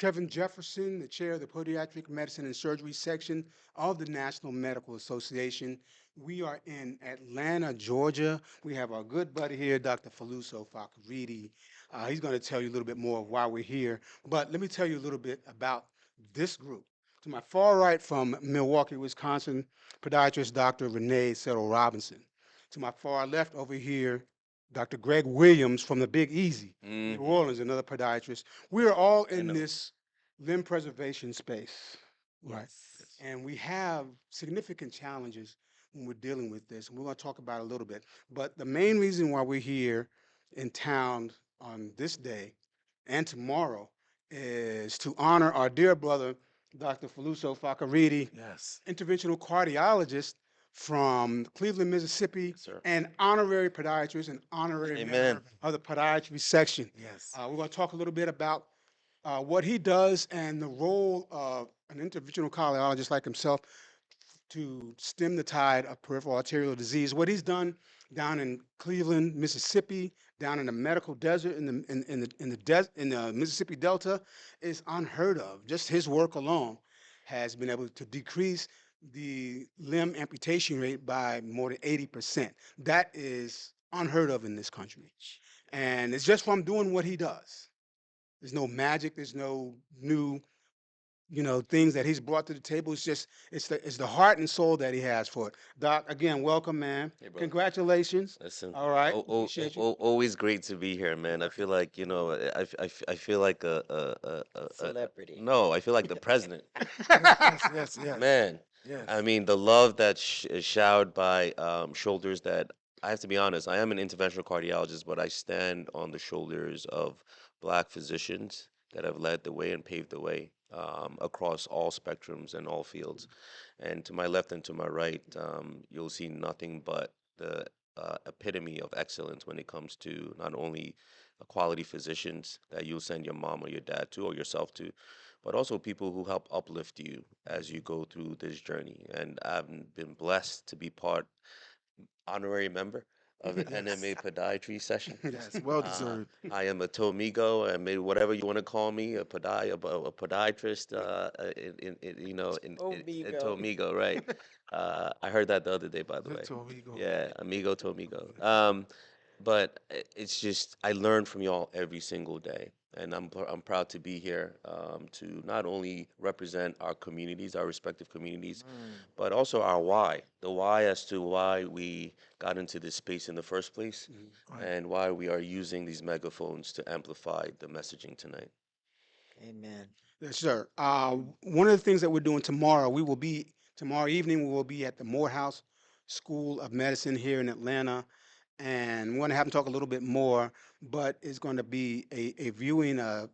Kevin Jefferson, the chair of the Podiatric Medicine and Surgery section of the National Medical Association. We are in Atlanta, Georgia. We have our good buddy here, Dr. Faluso Fakorede. He's going to tell you a little bit more of why we're here. But let me tell you a little bit about this group. To my far right from Milwaukee, Wisconsin, podiatrist Dr. Rene Settle-Robinson. To my far left over here, Dr. Gregg Williams from the Big Easy, New Orleans, another podiatrist. We're all in this limb preservation space, right? Yes. And we have significant challenges when we're dealing with this, and we're going to talk about it a little bit. But the main reason why we're here in town on this day and tomorrow is to honor our dear brother, Dr. Faluso Fakorede, Yes. interventional cardiologist from Cleveland, Mississippi, Yes, sir. and honorary podiatrist and honorary Amen. member of the podiatry section. Yes. We're going to talk a little bit about what he does and the role of an interventional cardiologist like himself to stem the tide of peripheral arterial disease. What he's done down in Cleveland, Mississippi, down in the medical desert in the Mississippi Delta is unheard of. Just his work alone has been able to decrease the limb amputation rate by more than 80%. That is unheard of in this country. And it's just from doing what he does. There's no magic. There's no new, things that he's brought to the table. It's just it's the heart and soul that he has for it. Doc, again, welcome, man. Hey, bro. Congratulations. Listen, All right, appreciate you. always great to be here, man. I feel like, I feel like Celebrity. no, I feel like the president. Yes, yes, yes. Man, Yes. I mean, the love that is showered by shoulders that I have to be honest, I am an interventional cardiologist, but I stand on the shoulders of black physicians that have led the way and paved the way across all spectrums and all fields. And to my left and to my right, you'll see nothing but the epitome of excellence when it comes to not only quality physicians that you'll send your mom or your dad to or yourself to, but also people who help uplift you as you go through this journey. And I've been blessed to be part honorary member of the Yes. NMA podiatry session. Yes. Well Uh, deserved. I am a Tomigo, and maybe whatever you want to call me, a podiatrist, in Omigo. Tomigo, right? I heard that the other day, by the way. Victor Hugo. Yeah, amigo to amigo. But it's just I learn from y'all every single day, and I'm proud to be here to not only represent our communities, our respective communities, but also our why, the why as to why we got into this space in the first place, Mhm. and why we are using these megaphones to amplify the messaging tonight. Amen. Yes, sir. One of the things that we're doing tomorrow, tomorrow evening, we will be at the Morehouse School of Medicine here in Atlanta, and we're going to have them talk a little bit more, but it's going to be a viewing, a,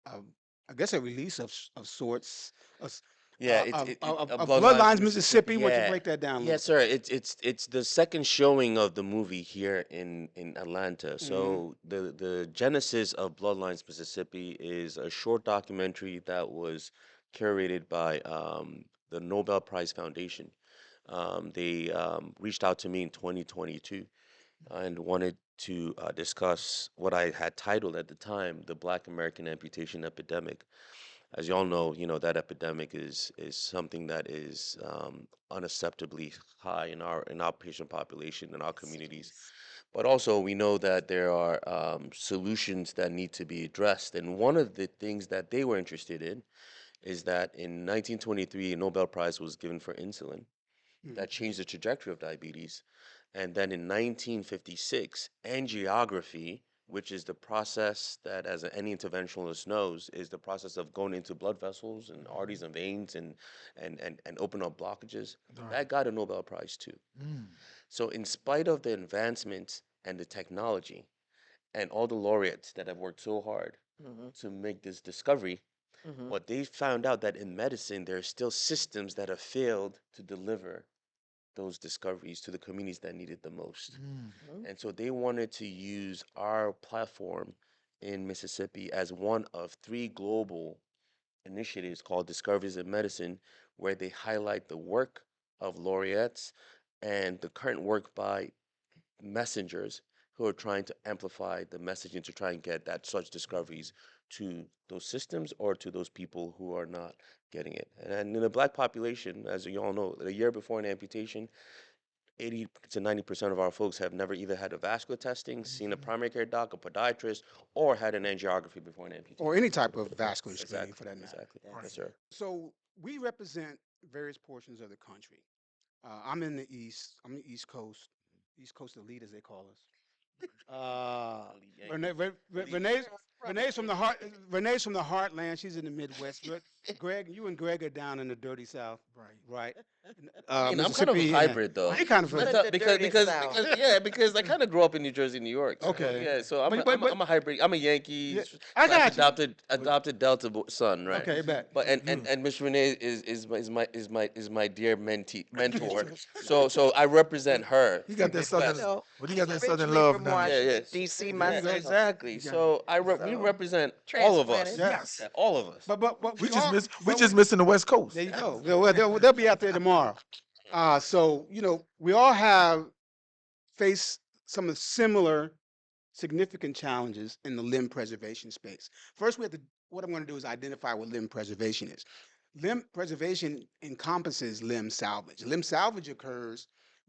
I guess a release of sorts, of, s- Yeah, of Bloodlines, Bloodlines, Mississippi. Mississippi. Why don't you Yeah, break that down a little yes, bit? sir. It's the second showing of the movie here in Atlanta. Hmm. So the genesis of Bloodlines, Mississippi is a short documentary that was curated by the Nobel Prize Foundation. They reached out to me in 2022 and wanted to discuss what I had titled at the time, the Black American Amputation Epidemic. As y'all know, that epidemic is something that is unacceptably high in our patient population in our Yes, it communities. is. But also, we know that there are solutions that need to be addressed. And one of the things that they were interested in is that in 1923, a Nobel Prize was given for insulin Hmm. that changed the trajectory of diabetes. And then in 1956, angiography, which is the process that, as any interventionalist knows, is the process of going into blood vessels and arteries and veins and open up blockages, Right. that got a Nobel Prize too. Mm. So, in spite of the advancements and the technology and all the laureates that have worked so hard Mm-hmm. to make this discovery, Mm-hmm. what they found out that in medicine there are still systems that have failed to deliver those discoveries to the communities that need it the most. Mm. And so they wanted to use our platform in Mississippi as one of three global initiatives called Discoveries in Medicine, where they highlight the work of laureates and the current work by messengers who are trying to amplify the messaging to try and get that such discoveries to those systems or to those people who are not getting it. And in the black population, as you all know, a year before an amputation, 80 to 90% of our folks have never either had a vascular testing, seen a primary care doc, a podiatrist, or had an angiography before an amputation. or any type of vascular screening Exactly, for that matter. exactly. Yes. Yes, sir. So we represent various portions of the country. I'm in the East. I'm the East Coast elite, as they call us. Renee, Renee's from the heart. Renee's from the heartland. She's in the Midwest. Greg, you and Greg are down in the dirty South, right? I mean, I'm kind of a Mississippi. hybrid though. You kind of What a, is Because the because dirty because, South? because yeah, because I kind of grew up in New Jersey, New York. So, Okay. yeah, so I'm But a hybrid. I'm a Yankee yeah, I got you. adopted Delta son, right? Okay, bet. But and Miss Renee is my dear mentor. So I represent her. You got that southern, No, well, you got that originally southern love from down there. Yeah, Washington, yes. D.C. Yeah, myself. Exactly. So we So, represent all of us. transplanted. Yes. Yeah, all of us. But We we just are. miss, we but just missing the West Coast. There you go. They'll be out there tomorrow. So we all have faced some of similar significant challenges in the limb preservation space. First, what I'm going to do is identify what limb preservation is. Limb preservation encompasses limb salvage. Limb salvage occurs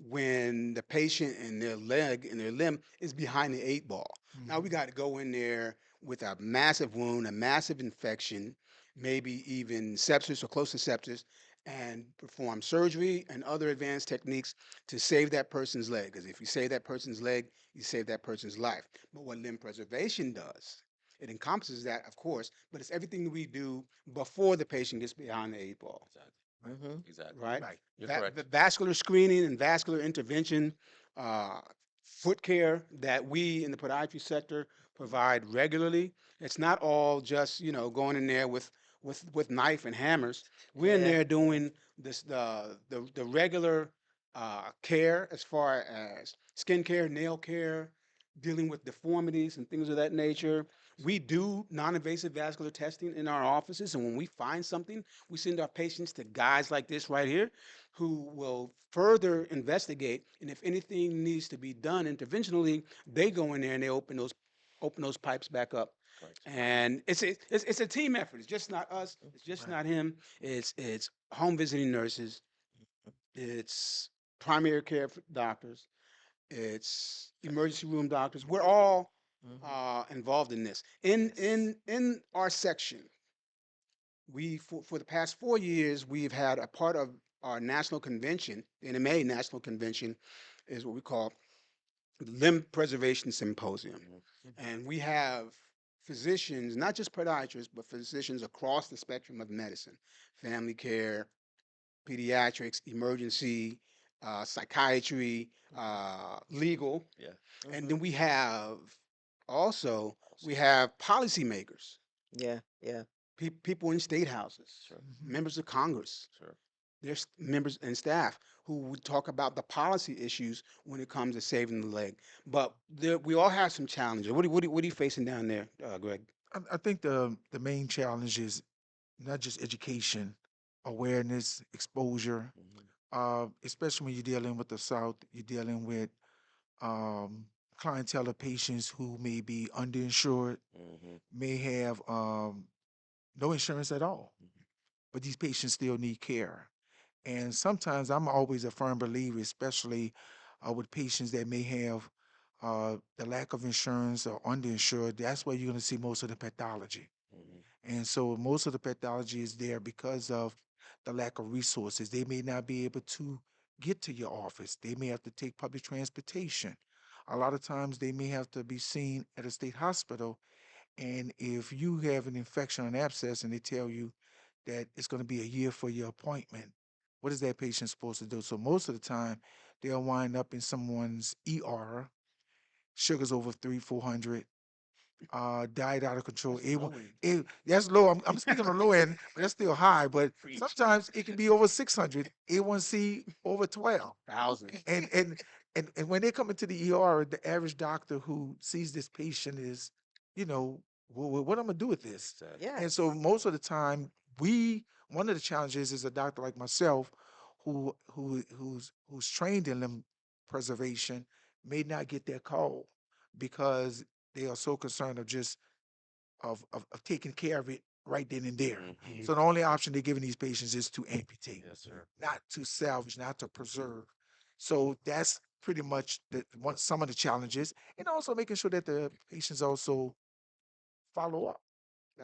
when the patient and their leg and their limb is behind the 8 ball. Now we got to go in there with a massive wound, a massive infection, maybe even sepsis or close to sepsis, and perform surgery and other advanced techniques to save that person's leg. Because if you save that person's leg, you save that person's life. But what limb preservation does, it encompasses that, of course, but it's everything that we do before the patient gets behind the 8 ball, Exactly. Mhm. Exactly. right? Right. You're The correct. vascular screening and vascular intervention, uh, foot care that we in the podiatry sector provide regularly. It's not all just going in there with knife and hammers. We're in Yeah. there doing the regular care as far as skin care, nail care, dealing with deformities and things of that nature. We do non-invasive vascular testing in our offices, and when we find something, we send our patients to guys like this right here who will further investigate, and if anything needs to be done interventionally, they go in there and they open those pipes back up. Correct. And it's a team effort. It's just not us. It's just not him. It's home visiting nurses. It's primary care doctors. It's emergency room doctors. We're all involved in this. In our section, for the past 4 years, we've had a part of our national convention, the NMA national convention, is what we call the Limb Preservation Symposium. And we have physicians, not just podiatrists, but physicians across the spectrum of medicine, family care, pediatrics, emergency, psychiatry, legal. Yeah. And then we have policymakers, Yeah, yeah. people in state houses, Sure. members of Congress, Sure. there's members and staff who would talk about the policy issues when it comes to saving the leg. But we all have some challenges. What are you facing down there, Greg? I think the main challenge is not just education, awareness, exposure, especially when you're dealing with the South, you're dealing with um, clientele of patients who may be underinsured, Mm-hmm. may have no insurance at all, but these patients still need care. And sometimes I'm always a firm believer, especially with patients that may have the lack of insurance or underinsured. That's where you're going to see most of the pathology. Mm-hmm. And so most of the pathology is there because of the lack of resources. They may not be able to get to your office. They may have to take public transportation. A lot of times they may have to be seen at a state hospital. And if you have an infection or an abscess and they tell you that it's going to be a year for your appointment, what is that patient supposed to do? So most of the time they'll wind up in someone's ER, sugars over 400, diet out of control. That's low. I'm speaking on low end, but that's still high. But sometimes it can be over 600, A1C over 12. Thousands. And when they come into the ER, the average doctor who sees this patient is, what I'm gonna do with this? Exactly. Yeah. And so most of the time, one of the challenges is a doctor like myself, who's trained in limb preservation, may not get that call because they are so concerned of just of taking care of it right then and there. Mhm. So the only option they're giving these patients is to amputate, Yes, sir. not to salvage, not to preserve. So that's pretty much some of the challenges, and also making sure that the patients also follow up.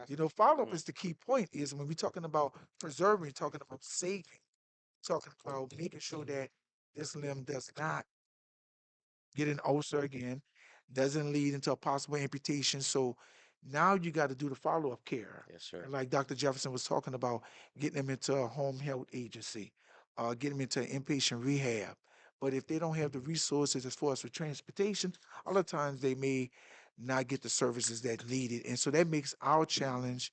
You know, follow up Mm. is the key point. Is when we're talking about preserving, talking about saving, talking about making sure that this limb does not get an ulcer again, doesn't lead into a possible amputation. So now you got to do the follow-up care. Yes, sir. And like Dr. Jefferson was talking about, getting them into a home health agency, getting them into inpatient rehab. But if they don't have the resources as far as for transportation, a lot of times they may not get the services that needed. And so that makes our challenge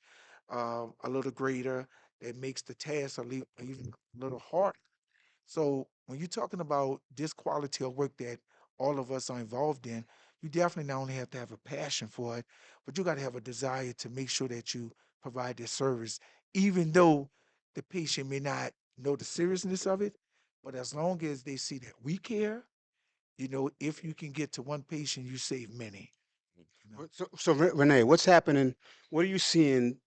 a little greater. That makes the task even a little harder. So when you're talking about this quality of work that all of us are involved in, you definitely not only have to have a passion for it, but you got to have a desire to make sure that you provide this service, even though the patient may not know the seriousness of it. But as long as they see that we care, you know, if you can get to one patient, you save many. You know? So Renee, what's happening? What are you seeing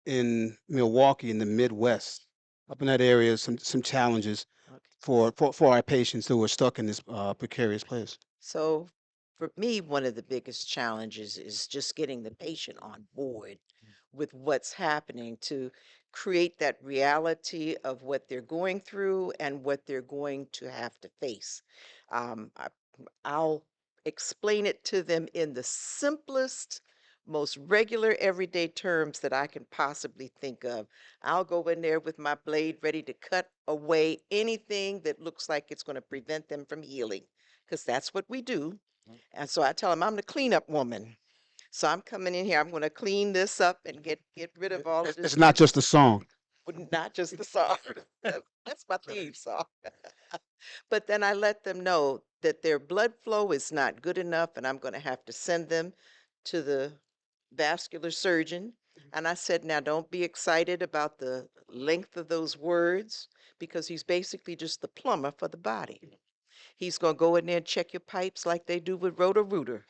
in Milwaukee in the Midwest, up in that area? Some challenges Okay. for our patients who are stuck in this precarious place. So for me, one of the biggest challenges is just getting the patient on board with what's happening to create that reality of what they're going through and what they're going to have to face. I'll explain it to them in the simplest, most regular everyday terms that I can possibly think of. I'll go in there with my blade ready to cut away anything that looks like it's going to prevent them from healing, because that's what we do. And so I tell them I'm the cleanup woman. So I'm coming in here, I'm going to clean this up and get rid of all of this. It's not just a song. But not just the song. That's my theme song. But then I let them know that their blood flow is not good enough and I'm going to have to send them to the vascular surgeon. And I said, now don't be excited about the length of those words because he's basically just the plumber for the body. He's going to go in there and check your pipes like they do with Roto-Rooter.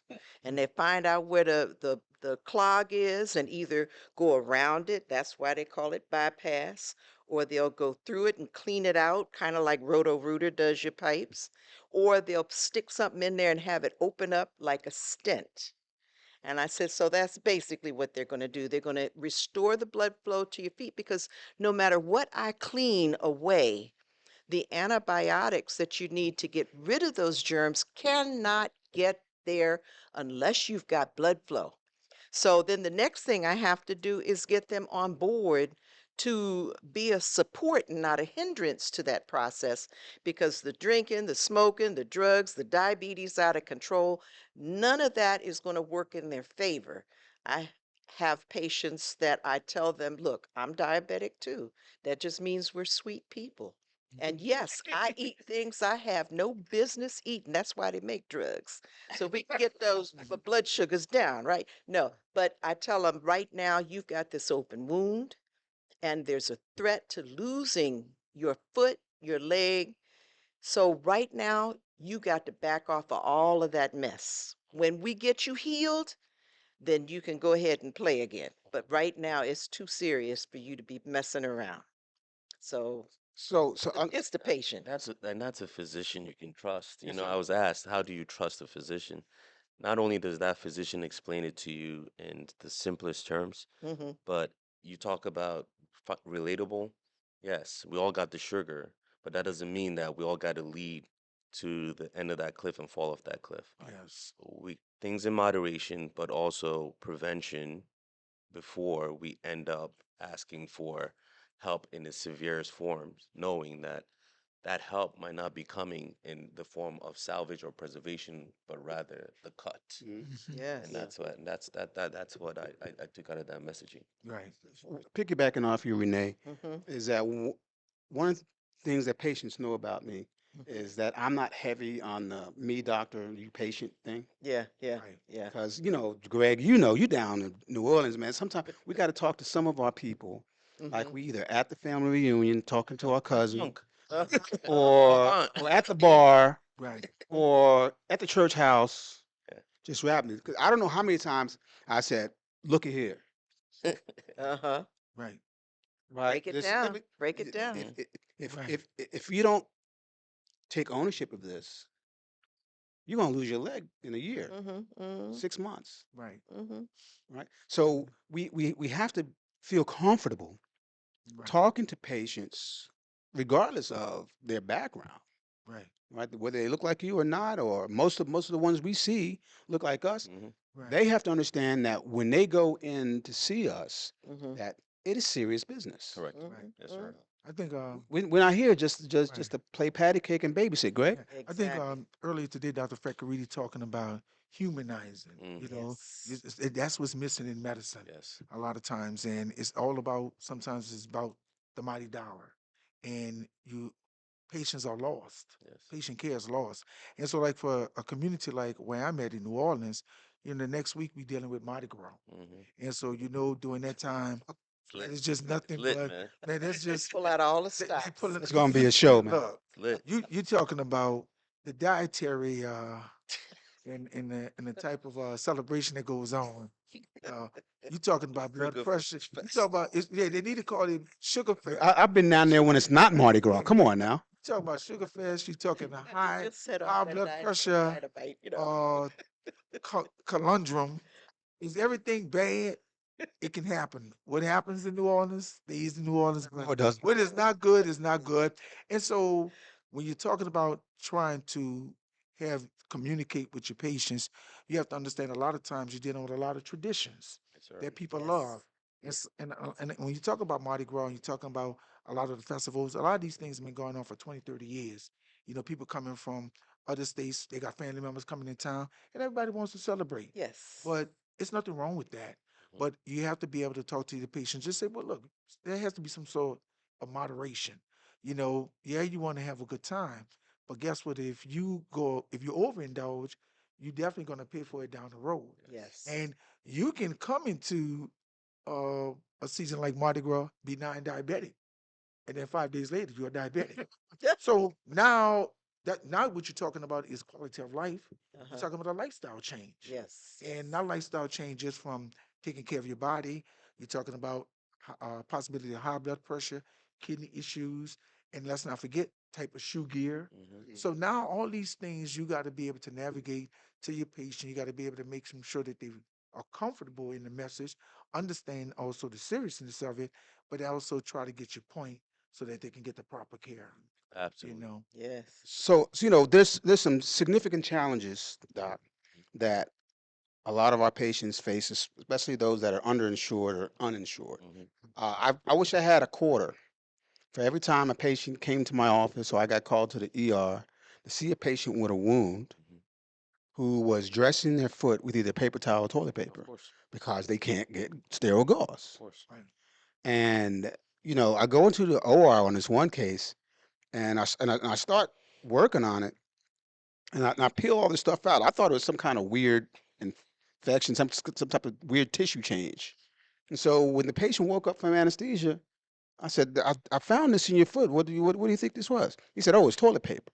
And they find out where the clog is and either go around it, that's why they call it bypass, or they'll go through it and clean it out, kind of like Roto-Rooter does your pipes, or they'll stick something in there and have it open up like a stent. And I said, so that's basically what they're going to do. They're going to restore the blood flow to your feet because no matter what I clean away, the antibiotics that you need to get rid of those germs cannot get there unless you've got blood flow. So then the next thing I have to do is get them on board to be a support and not a hindrance to that process because the drinking, the smoking, the drugs, the diabetes out of control, none of that is going to work in their favor. I have patients that I tell them, look, I'm diabetic too. That just means we're sweet people. And yes, I eat things I have no business eating. That's why they make drugs. So we can get those blood sugars down, right? No, but I tell them right now, you've got this open wound and there's a threat to losing your foot, your leg. So right now, you got to back off of all of that mess. When we get you healed, then you can go ahead and play again. But right now, it's too serious for you to be messing around. So So it's the patient. That's a physician you can trust. You Yes, know, sir. I was asked, how do you trust a physician? Not only does that physician explain it to you in the simplest terms, Hmm. but you talk about relatable. Yes, we all got the sugar, but that doesn't mean that we all got to lead to the end of that cliff and fall off that cliff. Yes. We things in moderation, but also prevention before we end up asking for help in its severest forms, knowing that that help might not be coming in the form of salvage or preservation, but rather the cut. Mhm. Yes. And that's what and that's what I took out of that messaging. Right. Piggybacking off you, Renee, Hmm. is that one of the things that patients know about me is that I'm not heavy on the me doctor, you patient thing. Yeah, yeah, Right. yeah. Because, Greg, you down in New Orleans, man. Sometimes we got to talk to some of our people, like Hmm. we either at the family reunion talking to our cousin, Punk. or Aunt. at the bar, Right. or at the church house, just rapidly, because I don't know how many times I said, "Look at here." Uh-huh. Right. Right? Break it Just down. Break it i- down. if Right. if you don't take ownership of this, you're gonna lose your leg in a year, Mm-hmm. Mm-hmm. 6 months, Right. Mm-hmm. right? So we have to feel comfortable Right. talking to patients, regardless of their background, Right. right? Whether they look like you or not, or most of the ones we see look like us. Hmm. Right. They have to understand that when they go in to see us, Mm-hmm. that it is serious business. Correct. Right. Yes, sir. I think We're not here just right. to play patty cake and babysit, Greg. Yeah. I think Exactly. earlier today, Dr. Fakorede talking about humanizing. Mm. You know, Yes. that's what's missing in medicine Yes. a lot of times, and it's all about. Sometimes it's about the mighty dollar, and patients are lost. Yes. Patient care is lost, and so like for a community like where I'm at in New Orleans, the next week we dealing with Mardi Gras, Hmm. and so during that time, It's man, lit. it's just nothing It's lit, but man. man. That's just Pull out all the they stops. pulling. It's gonna be a show, man. Look, It's lit. you talking about the dietary and the type of celebration that goes on. Uh, you talking about blood Sugar pressure. You fest. talking about yeah, they need to call it sugar fest. I've been down there when it's not Mardi Gras. Come on now. You talking about sugar fest. You talking a I high just set off high that blood diet from pressure dynamite. uh conundrum. Is everything bad? It can happen. What happens in New Orleans stays in New Orleans, but No, it doesn't. what is not good is not good. And so when you're talking about trying to have communicate with your patients, you have to understand a lot of times you're dealing with a lot of traditions Yes, sir. that people Yes. love. And when you talk about Mardi Gras, and you're talking about a lot of the festivals, a lot of these things have been going on for 20, 30 years. People coming from other states, they got family members coming in town, and everybody wants to celebrate. Yes. But it's nothing wrong with that. Mhm. But you have to be able to talk to the patient. Just say, well, look, there has to be some sort of moderation. Yeah, you want to have a good time, but guess what? If you overindulge, you're definitely going to pay for it down the road. Yes. And you can come into uh, a season like Mardi Gras, be non-diabetic, and then 5 days later you're diabetic. So now what you're talking about is quality of life. You're Uh-huh. talking about a lifestyle change. Yes. And that lifestyle change is from taking care of your body. You're talking about possibility of high blood pressure, kidney issues, and let's not forget type of shoe gear. Mhm. So now all these things you got to be able to navigate to your patient. You got to be able to make sure that they are comfortable in the message, understand also the seriousness of it, but also try to get your point so that they can get the proper care. You Absolutely. know, Yes. So there's some significant challenges, Doc, that a lot of our patients face, especially those that are underinsured or uninsured. Hmm. I wish I had a quarter for every time a patient came to my office or I got called to the ER to see a patient with a wound Hmm. who was dressing their foot with either paper towel or toilet Of paper course. because they can't get sterile gauze. Of course. right? And I go into the OR on this one case, and I start working on it, and I peel all this stuff out. I thought it was some kind of weird infection, some type of weird tissue change. And so when the patient woke up from anesthesia, I said, I found this in your foot. What do you think this was? He said, oh, it's toilet paper.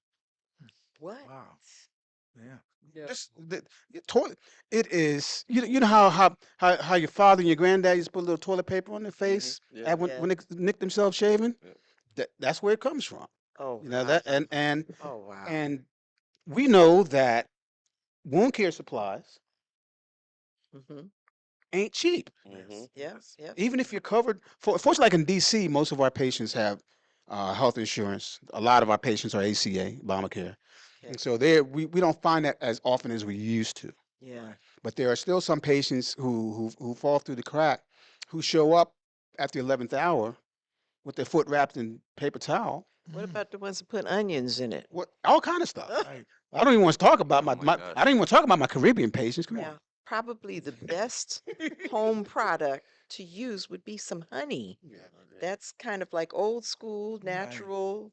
What? Wow. Yeah. No. Just the toilet. It is. You know how your father and your granddad used to put a little toilet paper on their face Yeah. when Yeah. when they nicked themselves shaving. Yeah. That's where it comes from. Oh, That wow. Oh, wow. and we know that wound care supplies Mm-hmm. ain't cheap. Hmm. Yes. Yep. Yes. Yep. Even if you're covered, fortunately, like in DC, most of our patients have health insurance. A lot of our patients are ACA, Obamacare, Okay. and so we don't find that as often as we used to. Yeah. Right. But there are still some patients who fall through the crack, who show up at the 11th hour with their foot wrapped in paper towel, What Mhm. about the ones that put onions in it? what all kind of stuff. Right. I don't even want to talk about Oh my gosh. I don't even want to talk about my Caribbean patients. Come on. Now, probably the best home product to use would be some honey. Yeah. That's kind of like old school, natural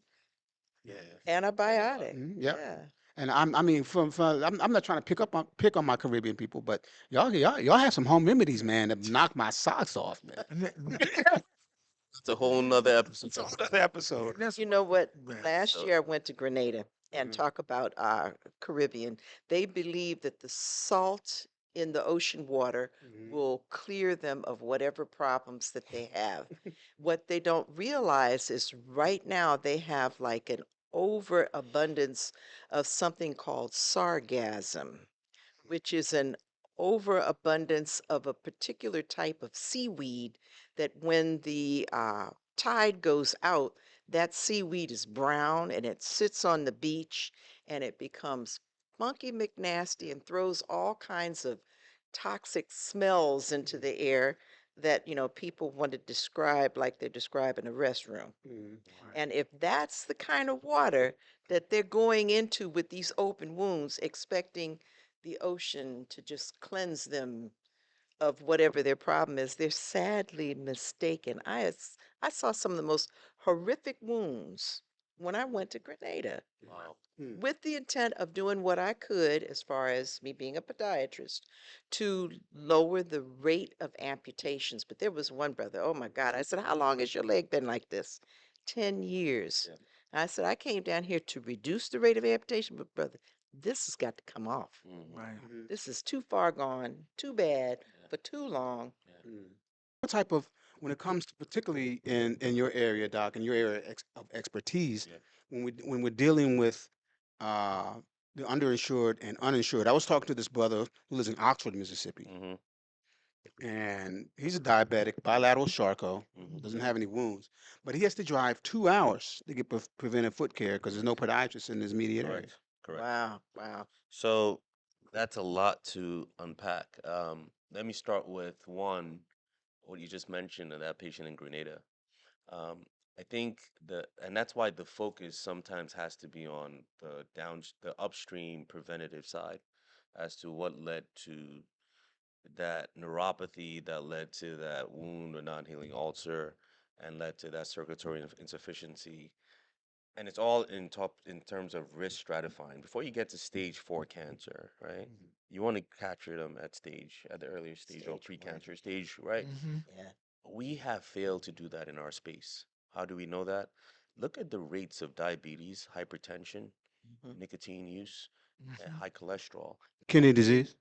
Yeah. antibiotic. Yep. Yeah. And I mean, I'm not trying to pick on my Caribbean people, but y'all have some home remedies, man, that knock my socks off, man. And It's a whole nother episode. It's another episode. that's You know what? right. Last So, year I went to Grenada and Mhm. talk about our Caribbean, they believe that the salt in the ocean water Mhm. will clear them of whatever problems that they have. What they don't realize is right now they have like an overabundance of something called sargassum, which is an overabundance of a particular type of seaweed that when the tide goes out, that seaweed is brown and it sits on the beach and it becomes funky McNasty and throws all kinds of toxic smells into Mhm. the air that, people want to describe like they're describing a restroom. Mhm. Right. And if that's the kind of water that they're going into with these open wounds, expecting the ocean to just cleanse them of whatever their problem is, they're sadly mistaken. I saw some of the most horrific wounds when I went to Grenada Wow. Mm. with the intent of doing what I could, as far as me being a podiatrist, to lower the rate of amputations. But there was one brother, oh my God, I said, how long has your leg been like this? 10 years. Yeah. I said, I came down here to reduce the rate of amputation, but brother, this has got to come off. Right. Mhm. This is too far gone, too bad, Yeah. for too long. Yeah. Mm. What type of, when it comes to particularly in your area, doc, in your area of expertise, Yeah. when we're dealing with uh, the underinsured and uninsured, I was talking to this brother who lives in Oxford, Mississippi, Mm-hmm. and he's a diabetic, bilateral Charcot, Mm-hmm. doesn't have any wounds, but he has to drive 2 hours to get preventive foot care because there's no podiatrist in his immediate area. Correct. Correct. Wow, wow. So that's a lot to unpack. Let me start with one, what you just mentioned of that patient in Grenada. Um, I think and that's why the focus sometimes has to be on the upstream preventative side as to what led to that neuropathy that led to that wound or non-healing ulcer and led to that circulatory insufficiency. And it's all in terms of risk stratifying. Before you get to stage 4 cancer, right? Mhm. You want to capture them at the earlier stage or Stage one. pre-cancer stage, right? Mm-hmm. Yeah. We have failed to do that in our space. How do we know that? Look at the rates of diabetes, hypertension, Mhm. nicotine use, and Mm-hmm. high cholesterol Kidney disease.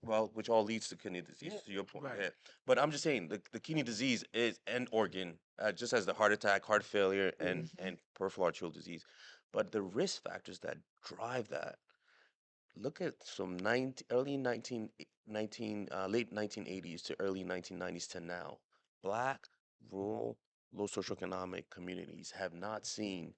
well, which all leads to kidney disease, Yeah. to your point. Right. Yeah. But I'm just saying the kidney disease is an organ, just as the heart attack, heart failure, and Mm-hmm. and peripheral arterial disease. But the risk factors that drive that, look at some 19, early late 1980s to early 1990s to now. Black, rural, low socioeconomic communities have not seen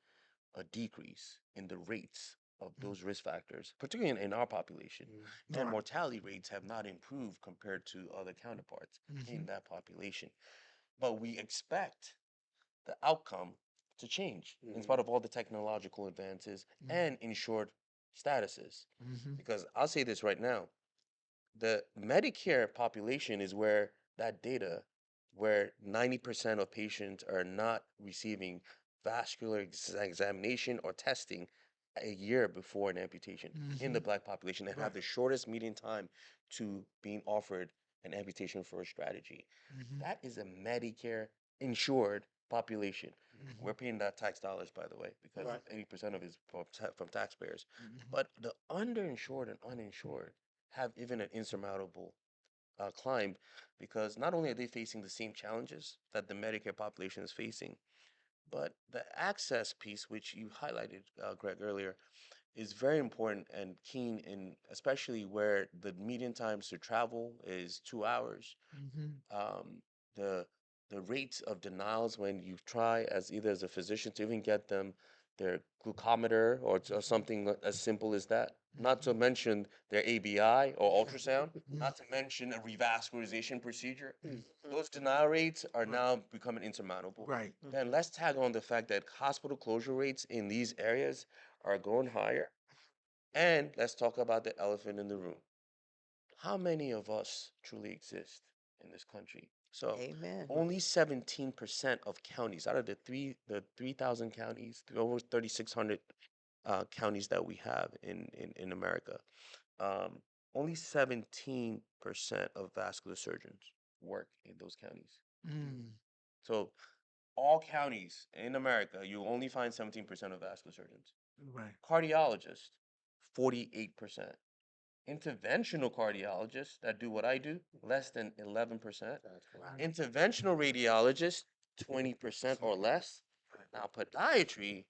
a decrease in the rates of those risk factors, particularly in our population. Mm. And Right. mortality rates have not improved compared to other counterparts Mm-hmm. in that population. But we expect the outcome to change in Mhm. spite of all the technological advances and insured statuses. Mm-hmm. Because I'll say this right now, the Medicare population is where that data, where 90% of patients are not receiving vascular examination or testing a year before an amputation in Mm-hmm. the black population and Right. have the shortest median time to being offered an amputation first strategy. Mm-hmm. That is a Medicare insured population. Mm-hmm. We're paying that tax dollars, by the way, because Right. 80% of it is from taxpayers. Mm-hmm. But the underinsured and uninsured have even an insurmountable climb because not only are they facing the same challenges that the Medicare population is facing, but the access piece, which you highlighted, Greg, earlier, is very important and keen in especially where the median times to travel is 2 hours. Mm-hmm. Um, the the rates of denials when you try as either as a physician to even get them their glucometer or something as simple as that. Not to mention their ABI or ultrasound. Not to mention a revascularization procedure. Mm. Those denial rates are Right. now becoming insurmountable. Right. Then let's tag on the fact that hospital closure rates in these areas are going higher. And let's talk about the elephant in the room. How many of us truly exist in this country? So Amen. only 17% of counties out of the 3,000 counties, over 3,600 counties that we have in America, um, only 17% of vascular surgeons work in those counties. Mm. So all counties in America, you only find 17% of vascular surgeons. Right. Cardiologist, 48%. Interventional cardiologists that do what I do, less than 11%. Right. Interventional radiologists, 20% or less. Now, podiatry,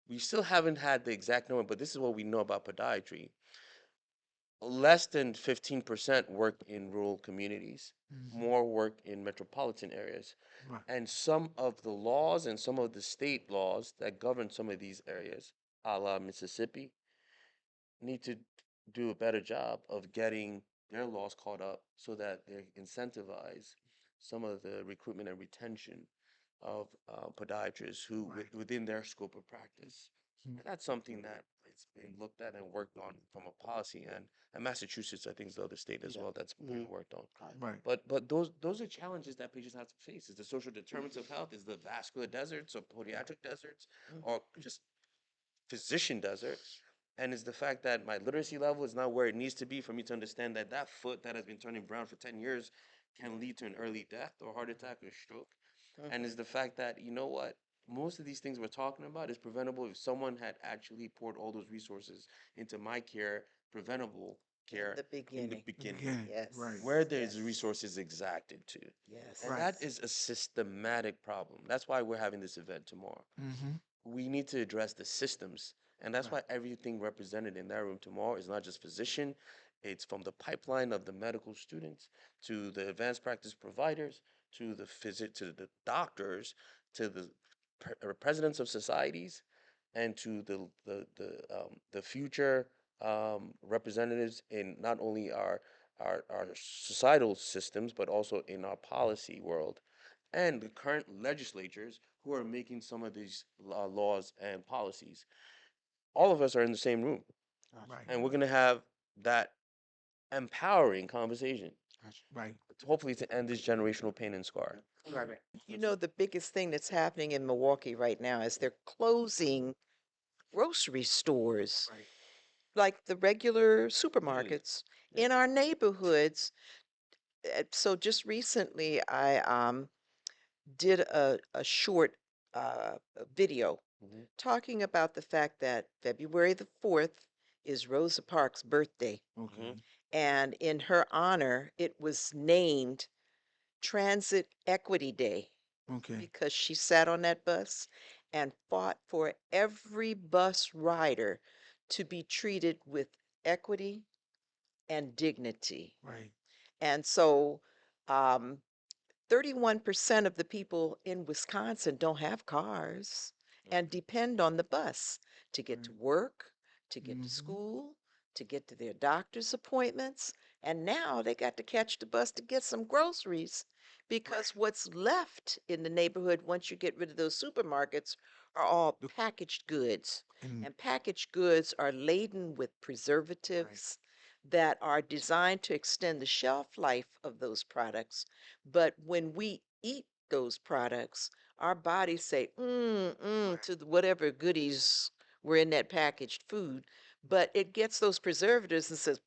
we still haven't had the exact number, but this is what we know about podiatry. Less than 15% work in rural communities, more work in metropolitan areas. Right. And some of the laws and some of the state laws that govern some of these areas, a la Mississippi, need to do a better job of getting their laws caught up so that they incentivize some of the recruitment and retention of podiatrists who Right. within their scope of practice. Mhm. And that's something that it's being looked at and worked on from a policy end. And Massachusetts, I think, is the other state as well that's being worked on. Right. But those are challenges that patients have to face. Is the social determinants of health, is the vascular deserts or podiatric deserts, or just physician desert, and is the fact that my literacy level is not where it needs to be for me to understand that that foot that has been turning brown for 10 years can lead to an early death or heart attack or stroke. And is the fact that, you know what, most of these things we're talking about is preventable if someone had actually poured all those resources into my care, preventable care The in the beginning. beginning, Beginning. Yes. Right. where there's Yes. resources exacted to. Yes. And that is a systematic problem. That's why we're having this event tomorrow. Mm-hmm. We need to address the systems. And that's Right. why everything represented in that room tomorrow is not just physician, it's from the pipeline of the medical students to the advanced practice providers to the to the doctors to the presidents of societies and to the future representatives in not only our societal systems but also in our policy world and the current legislatures who are making some of these laws and policies. All of us are in the same room, Right. and we're going to have that empowering conversation, Right. hopefully to end this generational pain and scar. You know, the biggest thing that's happening in Milwaukee right now is they're closing grocery stores, Right. like the regular supermarkets Yeah. in our neighborhoods. So just recently, I did a short video Mhm. talking about the fact that February the 4th is Rosa Parks' birthday. Okay. And in her honor, it was named Transit Equity Day Okay. because she sat on that bus and fought for every bus rider to be treated with equity and dignity. Right. And so, um, 31% of the people in Wisconsin don't have cars and depend on the bus to get to Right. work, to get to Mm-hmm. school, to get to their doctor's appointments. And now they got to catch the bus to get some groceries because what's left in the neighborhood once you get rid of those supermarkets are all The, packaged goods. and And packaged goods are laden with right. preservatives that are designed to extend the shelf life of those products, but when we eat those products, our bodies say, Right. to whatever goodies were in that packaged food. But it gets those preservatives and says,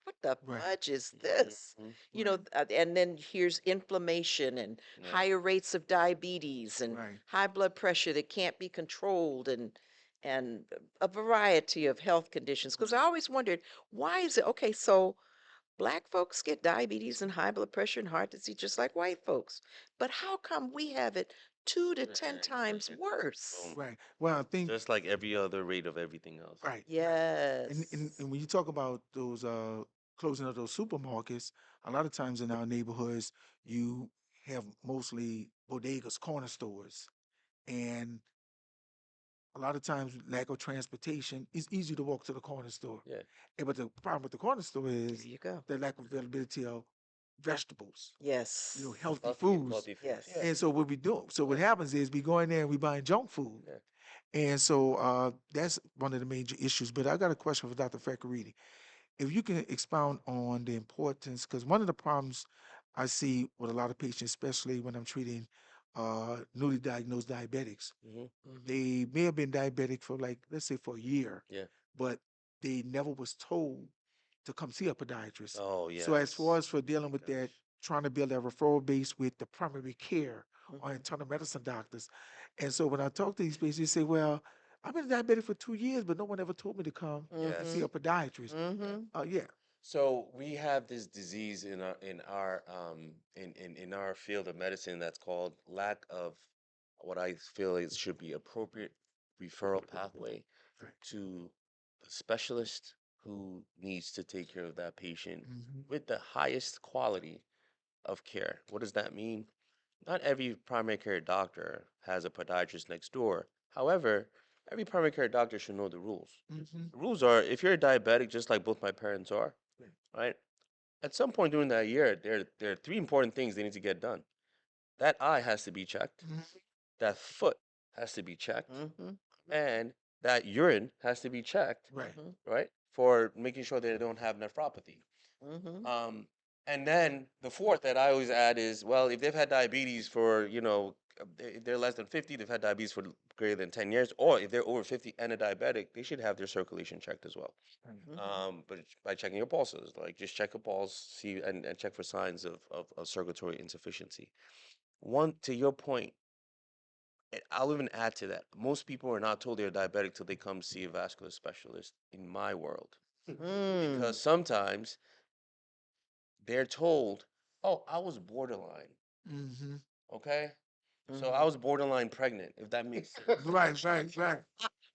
what the Right. fudge is this? Mhm. You know, and then here's inflammation and Yeah. higher rates of diabetes and Right. high blood pressure that can't be controlled and a variety of health conditions. Because I always wondered, why is it okay? So Black folks get diabetes and high blood pressure and heart disease just like white folks. But how come we have it 2 to 10 times worse? Boom. Right. Well, I think Just like every other rate of everything else. right. And, and Yes. and when you talk about those closing of those supermarkets, a lot of times in our neighborhoods, you have mostly bodegas, corner stores, and a lot of times lack of transportation. It's easy to walk to the corner store. Yeah. But the problem with the corner store There is you go. the lack of availability of vegetables, Yes. healthy foods. Healthy foods. Yes. Yeah. And so what we do, so what happens is we go in there and we buying junk food. Yeah. And so that's one of the major issues. But I got a question for Dr. Fakorede. If you can expound on the importance, because one of the problems I see with a lot of patients, especially when I'm treating newly diagnosed diabetics, Hmm. they may have been diabetic for like, let's say for a year, Yeah. but they never was told to come see a podiatrist. Oh, So as far yes. as for dealing with that, Gosh. trying to build that referral base with the primary care or Mhm. internal medicine doctors. And so when I talk to these patients, they say, well, I've been diabetic for 2 years, but no one ever told me to come and see Yes. a podiatrist. Mm-hmm. Yeah. So we have this disease in our field of medicine that's called lack of what I feel is should be appropriate referral pathway to a specialist who needs to take care of that patient with the highest quality of care. What does that mean? Not every primary care doctor has a podiatrist next door. However, every primary care doctor should know the rules. The rules are if you're a diabetic, just like both my parents are, right? At some point during that year, there are three important things they need to get done. That eye has to be checked, that foot has to be checked, Mm-hmm. and that urine has to be checked, Right. right? For making sure they don't have nephropathy. Mm-hmm. And then the fourth that I always add is, well, if they've had diabetes for, if they're less than 50, they've had diabetes for greater than 10 years, or if they're over 50 and a diabetic, they should have their circulation checked as well. But by checking your pulses, like just check your pulse, see, and check for signs of circulatory insufficiency. One, to your point, I'll even add to that. Most people are not told they're diabetic till they come see a vascular specialist in my world. Mm. Because sometimes they're told, oh, I was borderline. Mm-hmm. Okay? So Mhm. I was borderline pregnant, if that makes sense. Right.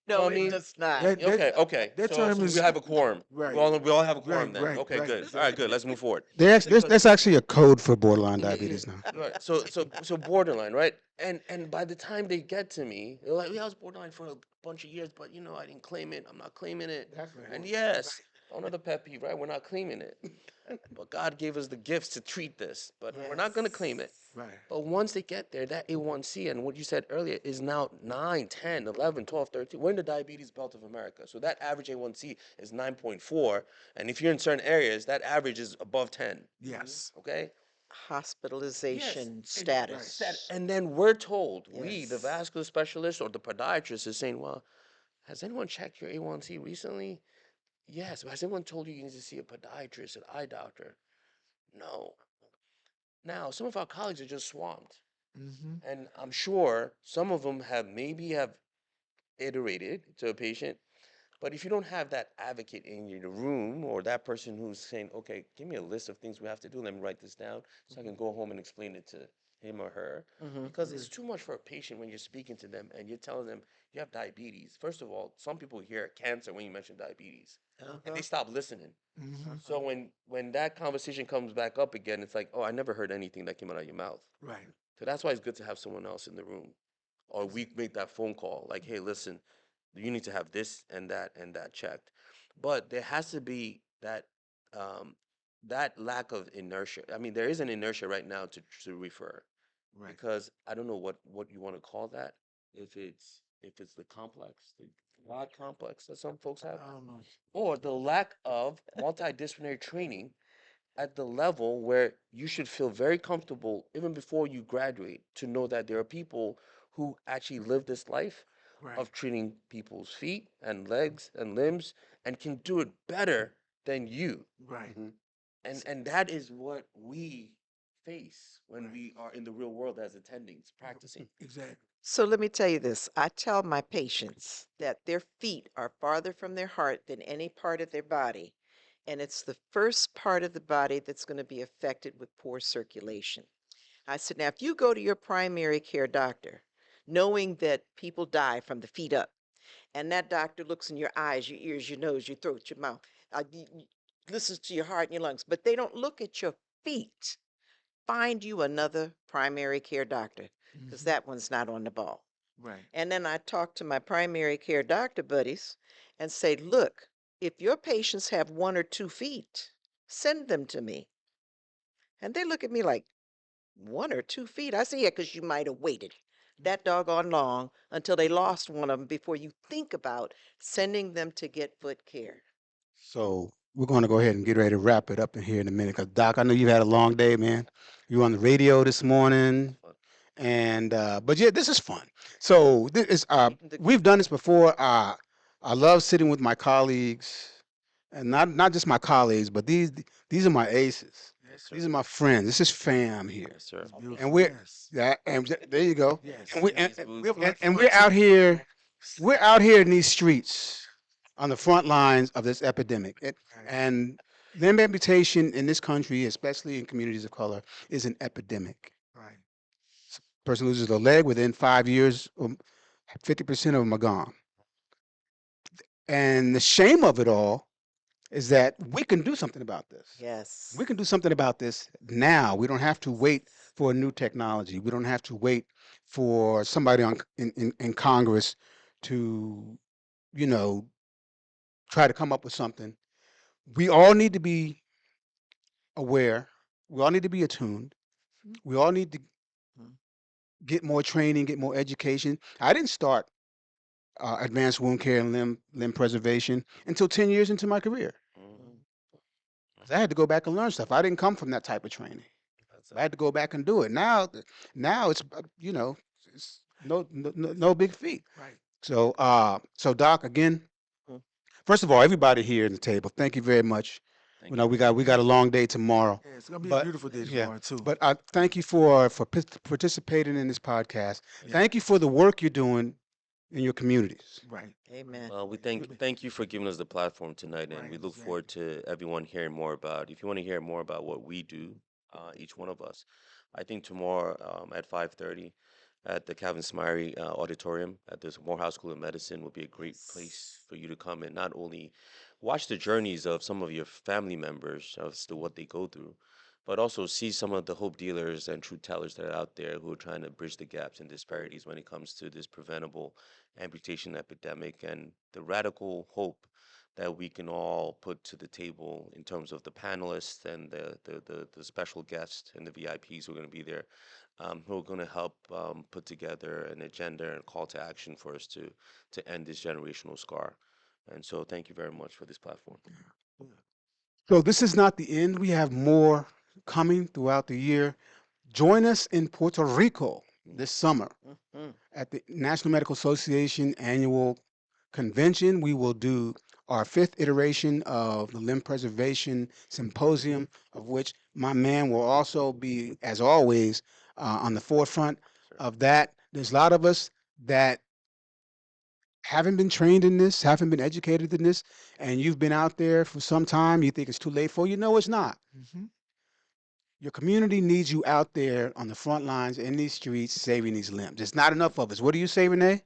No, Well, I it mean, does not. That okay. that So term we is have a quorum. right. We all have a quorum then. Right. Okay, good. All right, good. Let's move forward. There's Because that's actually a code for borderline yeah, diabetes now. right. So borderline, right? And by the time they get to me, they're like, yeah, I was borderline for a bunch of years, but I didn't claim it. I'm not claiming it. That's right. And yes, another pet peeve, right? We're not claiming it. But God gave us the gifts to treat this, but we're not going to claim it. Right. But once they get there, that A1C and what you said earlier is now 9, 10, 11, 12, 13. We're in the diabetes belt of America. So that average A1C is 9.4. And if you're in certain areas, that average is above 10. Yes. Okay? Hospitalization Yes, status. and then we're told, we, the Yes. vascular specialist or the podiatrist, is saying, well, has anyone checked your A1C recently? Yes. But has anyone told you you need to see a podiatrist, an eye doctor? No. Now, some of our colleagues are just swamped. And I'm sure some of them have iterated to a patient. But if you don't have that advocate in your room or that person who's saying, okay, give me a list of things we have to do, let me write this down so I can go home and explain it to him or her. Because it's too much for a patient when you're speaking to them and you're telling them you have diabetes. First of all, some people hear cancer when you mention diabetes and they stop listening. So when that conversation comes back up again, it's like, oh, I never heard anything that came out of your mouth. Right. So that's why it's good to have someone else in the room. Or we make that phone call, like, hey, listen, you need to have this and that checked. But there has to be that lack of inertia. I mean, there is an inertia right now to refer Right. because I don't know what you want to call that. If it's the complex, the God complex that some folks have, I don't know. or the lack of multidisciplinary training at the level where you should feel very comfortable even before you graduate to know that there are people who actually live this life Right. of treating people's feet and legs and limbs and can do it better than you. Right. And that is what we face when we are in the real world as attendings practicing. Exactly. So let me tell you this. I tell my patients that their feet are farther from their heart than any part of their body. And it's the first part of the body that's going to be affected with poor circulation. I said, now, if you go to your primary care doctor, knowing that people die from the feet up, and that doctor looks in your eyes, your ears, your nose, your throat, your mouth, listens to your heart and your lungs, but they don't look at your feet, find you another primary care doctor because that one's not on the ball. Right. And then I talk to my primary care doctor buddies and say, look, if your patients have 1 or 2 feet, send them to me. And they look at me like, 1 or 2 feet? I say, yeah, because you might have waited that doggone long until they lost one of them before you think about sending them to get foot care. So we're going to go ahead and get ready to wrap it up in here in a minute. Cause Doc, I know you've had a long day, man. You were on the radio this morning, and but yeah, this is fun. So this is Treating the we've done this before. I love sitting with my colleagues, and not just my colleagues, but these are my aces. Yes, These sir. are my friends. This is fam here, Yes, sir. It's beautiful. and we're Yes. there you go. Yes. And we These boots. and we're out here We're out here in these streets on the front lines of this epidemic. And limb amputation in this country, especially in communities of color, is an epidemic. Right. Person loses a leg within 5 years, 50% of them are gone. And the shame of it all is that we can do something about this. Yes. We can do something about this now. We don't have to wait for a new technology. We don't have to wait for somebody in Congress to, you know, try to come up with something. We all need to be aware. We all need to be attuned. We all need to get more training, get more education. I didn't start advanced wound care and limb preservation until 10 years into my career. Mhm. 'Cause I had to go back and learn stuff. I didn't come from that type of training. That's I had to go back and do it. Now it's it's no big feat. Right. So Doc, again, Mm. first of all, everybody here at the table, thank you very much. Thank You know, you. we got a long day tomorrow. Yeah, it's gonna be a But beautiful day yeah, tomorrow too. but I thank you for participating in this podcast. Yeah. Thank you for the work you're doing in your communities. Right. Amen. Well, we Absolutely. thank you for giving us the platform tonight, and Right, we look exactly. forward to everyone hearing more about. If you want to hear more about what we do, each one of us, I think tomorrow at 5:30 at the Calvin Smyrie Auditorium at the Morehouse School of Medicine will be a great place for you to come and not only watch the journeys of some of your family members as to what they go through, but also see some of the hope dealers and truth tellers that are out there who are trying to bridge the gaps and disparities when it comes to this preventable amputation epidemic and the radical hope that we can all put to the table in terms of the panelists and the special guests and the VIPs who are going to be there, who are going to help put together an agenda and call to action for us to end this generational scar. And so thank you very much for this platform. So this is not the end. We have more coming throughout the year. Join us in Puerto Rico this summer Mhm. at the National Medical Association annual convention. We will do our 5th iteration of the Limb Preservation Symposium, of which my man will also be, as always, on the forefront Sure. of that. There's a lot of us that haven't been trained in this, haven't been educated in this, and you've been out there for some time. You think it's too late for you. No, it's not. Mm-hmm. Your community needs you out there on the front lines in these streets saving these limbs. There's not enough of us. What do you say, Renee?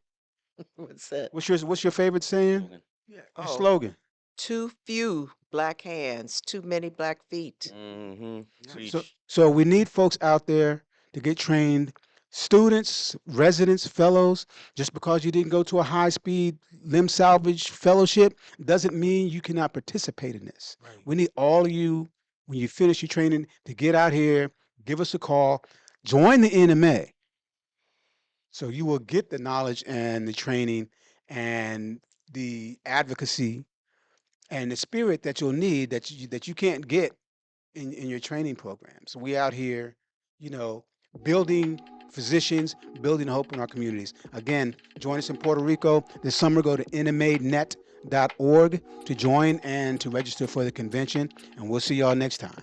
What's that? What's your favorite saying? Slogan. Yeah. Your Oh, slogan. too few black hands, too many black feet. Mm-hmm. Yeah. Preach. So we need folks out there to get trained. Students, residents, fellows. Just because you didn't go to a high-speed limb salvage fellowship doesn't mean you cannot participate in this. Right. We need all of you, when you finish your training, to get out here, give us a call, join the NMA. So you will get the knowledge and the training and the advocacy and the spirit that you'll need that you can't get in your training program. So we out here, you know, building physicians, building hope in our communities. Again, join us in Puerto Rico this summer. Go to nmanet.org to join and to register for the convention. And we'll see y'all next time.